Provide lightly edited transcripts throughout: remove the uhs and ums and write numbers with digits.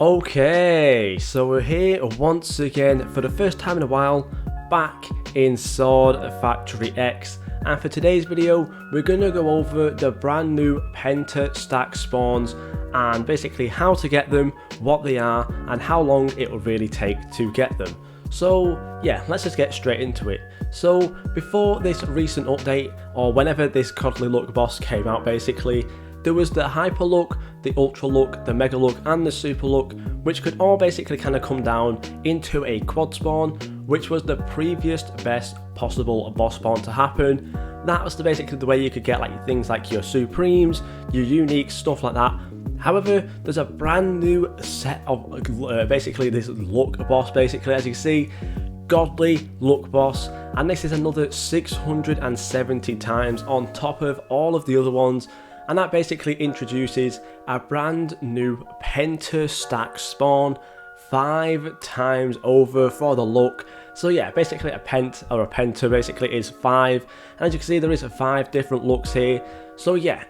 Okay, so we're here once again for the first time in a while, back in Sword Factory X, and for today's video we're going to go over the brand new Penta stack spawns and basically how to get them, what they are, and how long it will really take to get them. So yeah, let's just get straight into it. So before this recent update, or whenever this Godly Look boss came out basically, there was the Hyper Look, the Ultra Look, the Mega Look and the Super Look, which could all basically kind of come down into a quad spawn, which was the previous best possible boss spawn to happen. That was basically the way you could get like things like your Supremes, your Uniques, stuff like that. However, there's a brand new set of basically this Look boss basically, as you can see, Godly Look boss, and this is another 670 times on top of all of the other ones. And that basically introduces a brand new Penta stack spawn 5 times over for the look. So yeah, basically a Penta basically is 5, and as you can see there is 5 different looks here. So yeah.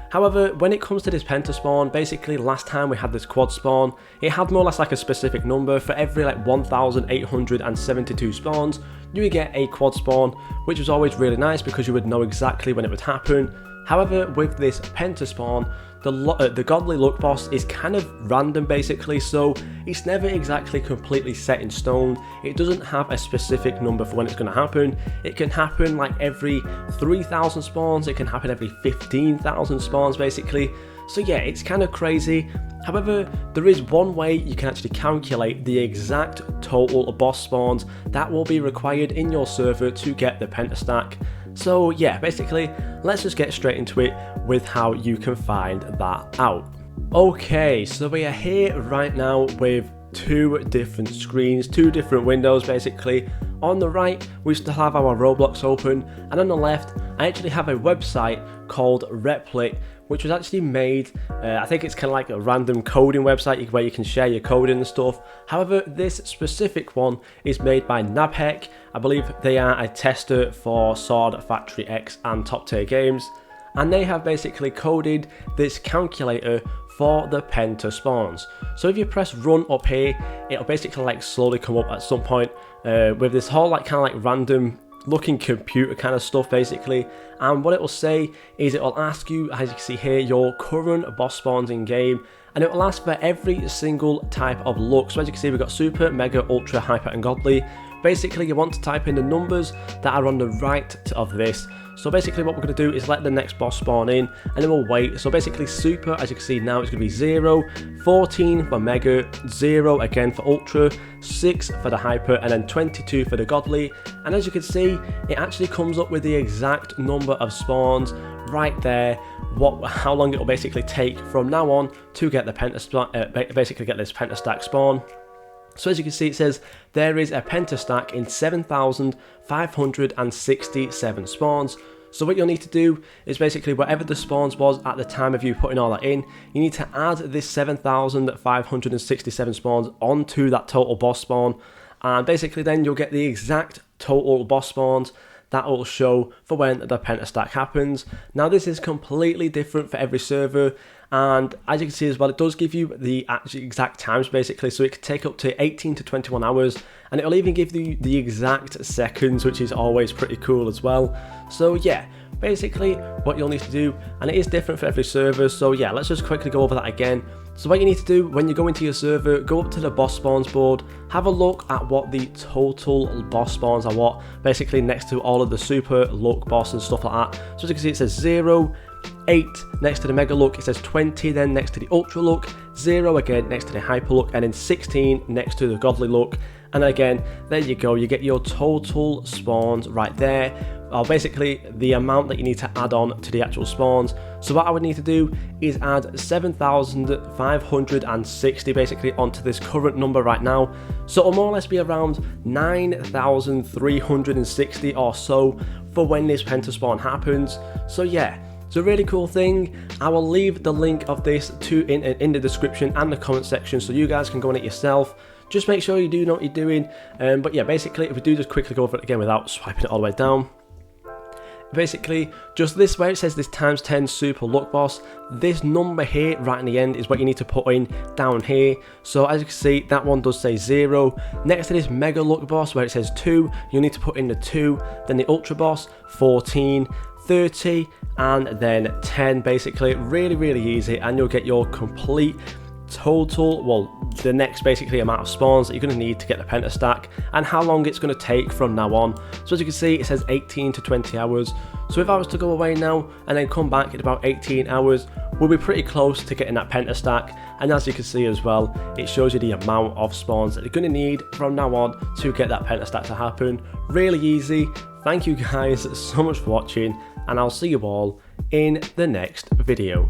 However, when it comes to this Penta spawn, basically last time we had this quad spawn, it had more or less like a specific number. For every like 1872 spawns, you would get a quad spawn, which was always really nice because you would know exactly when it would happen. However, with this Penta spawn, the Godly Look boss is kind of random basically, so it's never exactly completely set in stone. It doesn't have a specific number for when it's going to happen. It can happen like every 3,000 spawns, it can happen every 15,000 spawns basically. So yeah, it's kind of crazy. However, there is one way you can actually calculate the exact total boss spawns that will be required in your server to get the Penta stack. So yeah, basically, let's just get straight into it with how you can find that out. Okay, so we are here right now with 2 different screens, 2 different windows basically. On the right, we still have our Roblox open, and on the left, I actually have a website called Replit, which was actually made, I think it's kind of like a random coding website where you can share your coding and stuff. However, this specific one is made by Nabhek. I believe they are a tester for Sword Factory X and top tier games, and they have basically coded this calculator for the Penta spawns. So if you press run up here, it'll basically like slowly come up at some point with this whole like kind of like random looking computer kind of stuff basically, and what it will say is it will ask you, as you can see here, your current boss spawns in game, and it will ask for every single type of look. So as you can see, we've got Super, Mega, Ultra, Hyper and Godly. Basically you want to type in the numbers that are on the right of this. So basically what we're going to do is let the next boss spawn in, and then we'll wait. So basically Super, as you can see now, it's going to be 0, 14 for Mega, 0 again for Ultra, 6 for the Hyper, and then 22 for the Godly. And as you can see, it actually comes up with the exact number of spawns right there, how long it will basically take from now on to get the basically get this Penta stack spawn. So as you can see, it says there is a Penta stack in 7,567 spawns. So what you'll need to do is basically whatever the spawns was at the time of you putting all that in, you need to add this 7,567 spawns onto that total boss spawn, and basically then you'll get the exact total boss spawns that will show for when the Penta stack happens. Now this is completely different for every server, and as you can see as well, it does give you the actual exact times basically, so it could take up to 18 to 21 hours, and it'll even give you the exact seconds, which is always pretty cool as well. So yeah, basically what you'll need to do, and it is different for every server, so yeah, let's just quickly go over that again. So what you need to do when you go into your server, go up to the boss spawns board, have a look at what the total boss spawns are, what basically next to all of the Super Look boss and stuff like that. So as you can see, it says 0, 8 next to the Mega Look, it says 20 then next to the Ultra Look, 0 again next to the Hyper Look, and then 16 next to the Godly Look. And again, there you go, you get your total spawns right there, or basically the amount that you need to add on to the actual spawns. So what I would need to do is add 7,560 basically onto this current number right now. So it'll more or less be around 9,360 or so for when this Penta spawn happens. So yeah, it's a really cool thing. I will leave the link of this in the description and the comment section so you guys can go on it yourself. Just make sure you do know what you're doing. But yeah, basically if we do just quickly go over it again without swiping it all the way down, Basically, just this where it says this times 10 super luck boss, this number here right in the end is what you need to put in down here. So as you can see, that one does say 0. Next to this mega luck boss where it says 2, you need to put in the 2, then the ultra boss 14, 30, and then 10. Basically really easy, and you'll get your complete total, well, the next basically amount of spawns that you're going to need to get the penta stack, and how long it's going to take from now on. So as you can see, it says 18 to 20 hours. So if I was to go away now and then come back in about 18 hours, we'll be pretty close to getting that penta stack. And as you can see as well, it shows you the amount of spawns that you're going to need from now on to get that penta stack to happen. Really easy. Thank you guys so much for watching, and I'll see you all in the next video.